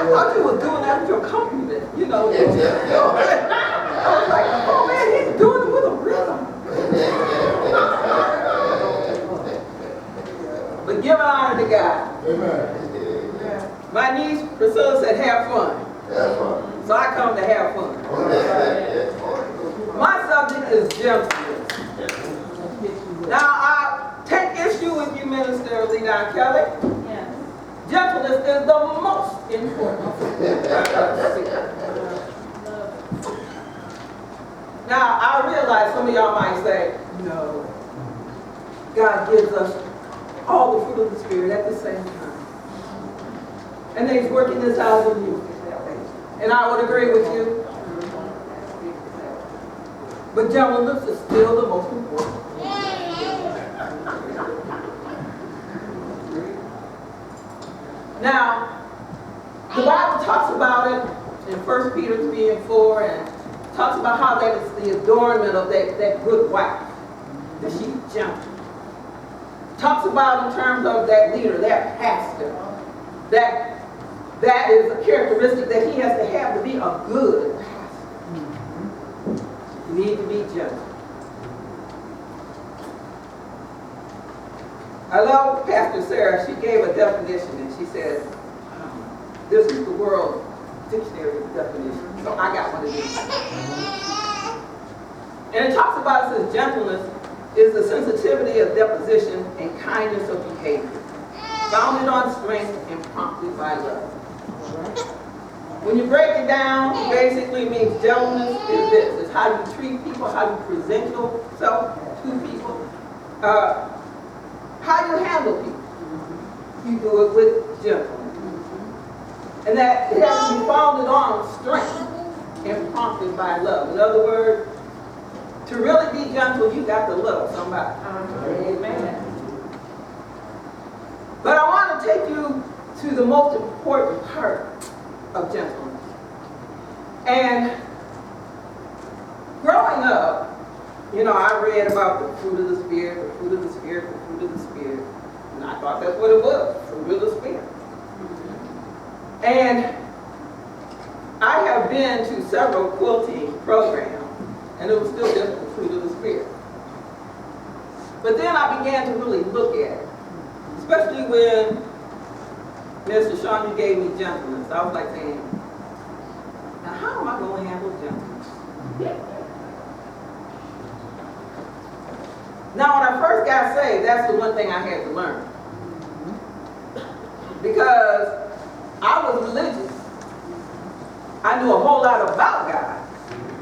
thought you were doing that with your compliment, you know. I was like, oh man, he's doing it with a rhythm. But give honor to God. Amen. My niece Priscilla said, have fun. Have fun. So I come to have fun. My subject is gentleness. Now I take issue with you, Minister Leon Kelly. Yes. Gentleness is the most important. Now I realize some of y'all might say, no, God gives us all the fruit of the Spirit at the same time. And He's working this out in you. And I would agree with you. But gentleness is still the most important. Now, the Bible talks about it in 1 Peter 3 and 4, and talks about how that is the adornment of that good wife, that she's gentle. Talks about in terms of that leader, that pastor, that is a characteristic that he has to have to be a good pastor. You need to be gentle. I love Pastor Sarah. She gave a definition and she said, this is the World Dictionary definition. So I got one of these. And it talks about, it says, gentleness is the sensitivity of disposition and kindness of behavior, founded on strength and prompted by love. When you break it down, it basically means gentleness is this. It's how you treat people, how you present yourself to people, how you handle people. You do it with gentleness. And that it has to be founded on strength and prompted by love. In other words, to really be gentle, you got to love somebody. Amen. But I want to take you to the most important part of gentleness. And growing up, you know, I read about the fruit of the Spirit, the fruit of the Spirit, the fruit of the Spirit. And I thought that's what it was, fruit of the Spirit. And I have been to several quilting programs, and it was still just the fruit of the Spirit. But then I began to really look at it, especially when Mr. Sean, you gave me gentleness. I was like saying, now how am I going to handle gentleness? Now when I first got saved, that's the one thing I had to learn. Because I was religious. I knew a whole lot about God,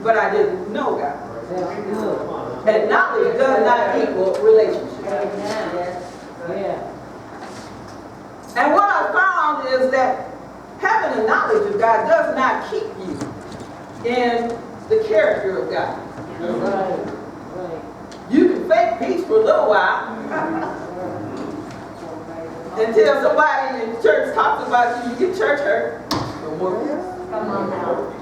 but I didn't know God. And knowledge does not equal relationship. And what I found is that having a knowledge of God does not keep you in the character of God. You can fake peace for a little while until somebody in church talks about you, you get church hurt. No more peace. Come on now.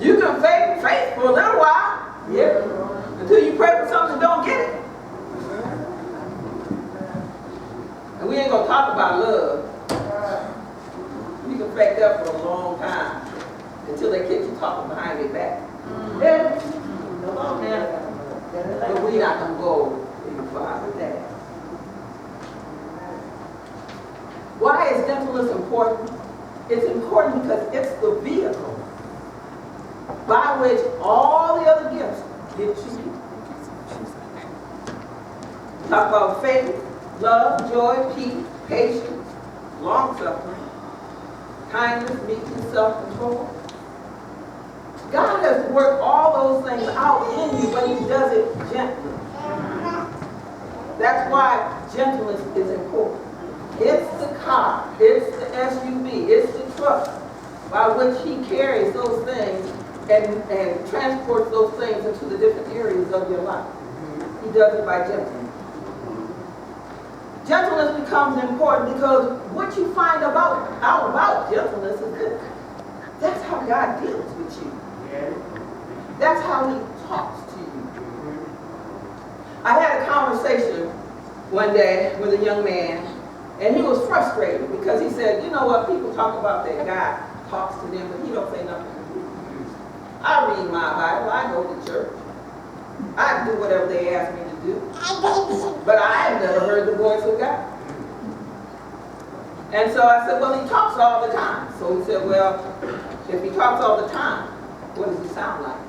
You can fake faith for a little while, until you pray for something and don't get it. And we ain't gonna talk about love. You can fake that for a long time until they get you talking behind their back. But we're not gonna go any farther with that. Why is gentleness important? It's important because it's the vehicle by which all the other gifts get to you. Talk about faith, love, joy, peace, patience, long-suffering, kindness, meekness, self-control. God has worked all those things out in you, but He does it gently. That's why gentleness is important. It's the car, it's the SUV, it's the truck by which He carries those things and transports those things into the different areas of your life. He does it by gentleness. Gentleness becomes important because what you find out about gentleness is this. That's how God deals with you. That's how He talks to you. I had a conversation one day with a young man, And he was frustrated because he said, you know what, people talk about that God talks to them, but he don't say nothing. I read my Bible, I go to church. I do whatever they ask me to do. But I have never heard the voice of God. And so I said, well, he talks all the time. So he said, well, if he talks all the time, what does he sound like?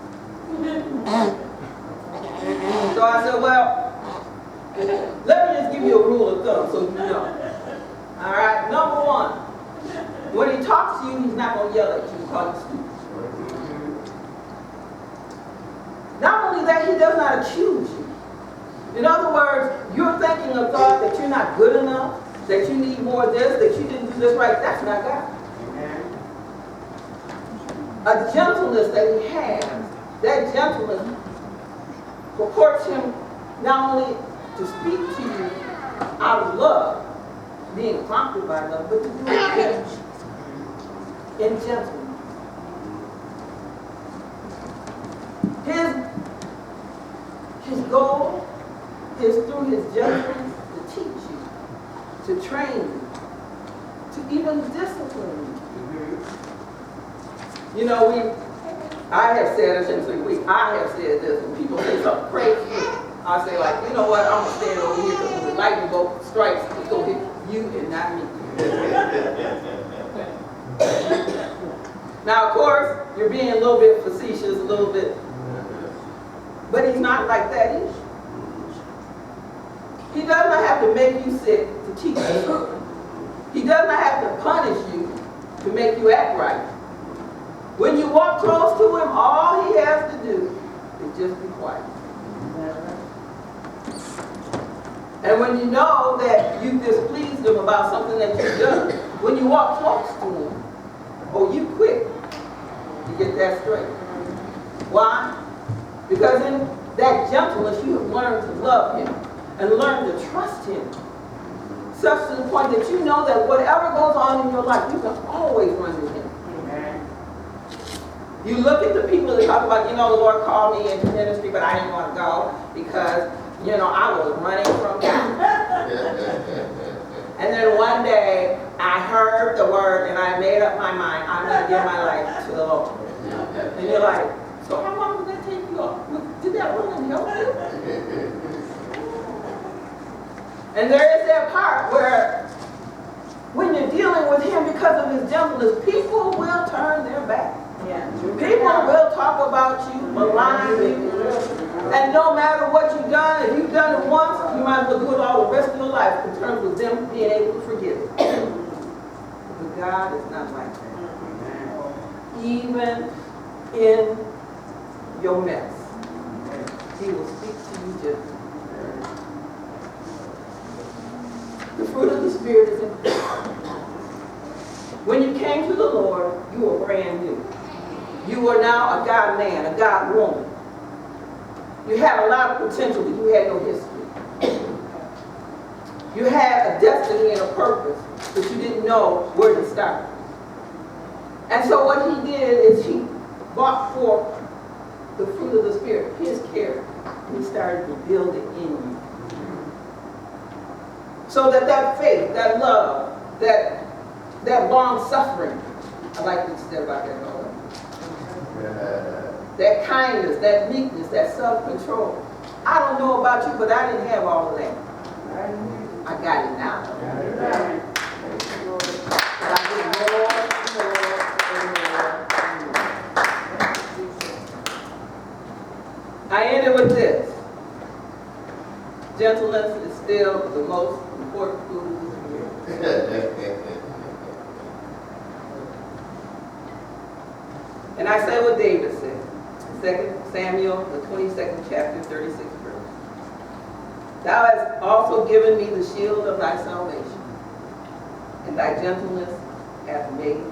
So I said, well, let me just give you a rule of thumb so you know. All right, number one, when he talks to you, he's not going to yell at you and call you stupid. Not only that, he does not accuse you. In other words, you're thinking a thought that you're not good enough, that you need more of this, that you didn't do this right. That's not God. A gentleness that he has, that gentleness purports him not only to speak to you out of love, being prompted by love, but to do it in gentleness. His goal is through his gentleness to teach you, to train you, to even discipline you. You know, I have said, I shouldn't say we, I have said this, when people say something crazy, I say like, you know what, I'm going to stand over here because when the lightning bolt strikes, it's going to hit you and not me. Now, of course, you're being a little bit facetious, a little bit, but he's not like that either. He does not have to make you sick to teach you. He does not have to punish you to make you act right. When you walk close to him, all he has to do is just be quiet. And when you know that you displeased him about something that you've done, when you walk close to him, you quit to get that straight. Why? Because in that gentleness, you have learned to love him and learn to trust him. Such to the point that you know that whatever goes on in your life, you can always run to him. Amen. You look at the people that talk about, you know, the Lord called me into ministry, but I didn't want to go because, you know, I was running from God. And then one day, I heard the word and I made up my mind, I'm going to give my life to the Lord. And you're like, so how long did that take you off? Did that really help you? And there is that part where when you're dealing with him because of his gentleness, people will turn their back. Yeah. People will talk about you, malign you. And no matter what you've done, if you've done it once, you might as well do it all the rest of your life in terms of them being able to forgive it. But God is not like that. Even in your mess, he will speak to you gently. The fruit of the Spirit is important. When you came to the Lord, you were brand new. You are now a God man, a God woman. You had a lot of potential, but you had no history. You had a destiny and a purpose, but you didn't know where to start. And so what he did is he brought forth the fruit of the Spirit, his character, and he started to build it in you. So that faith, that love, that long suffering, I like what you said about that, Lord. That kindness, that meekness, that self-control. I don't know about you, but I didn't have all of that. I got it now. I get more and more. I ended with this. Gentleness is still the most important food of the Spirit. And I say what David said. 2 Samuel, the 22nd chapter, 36th verse. Thou hast also given me the shield of thy salvation, and thy gentleness hath made me.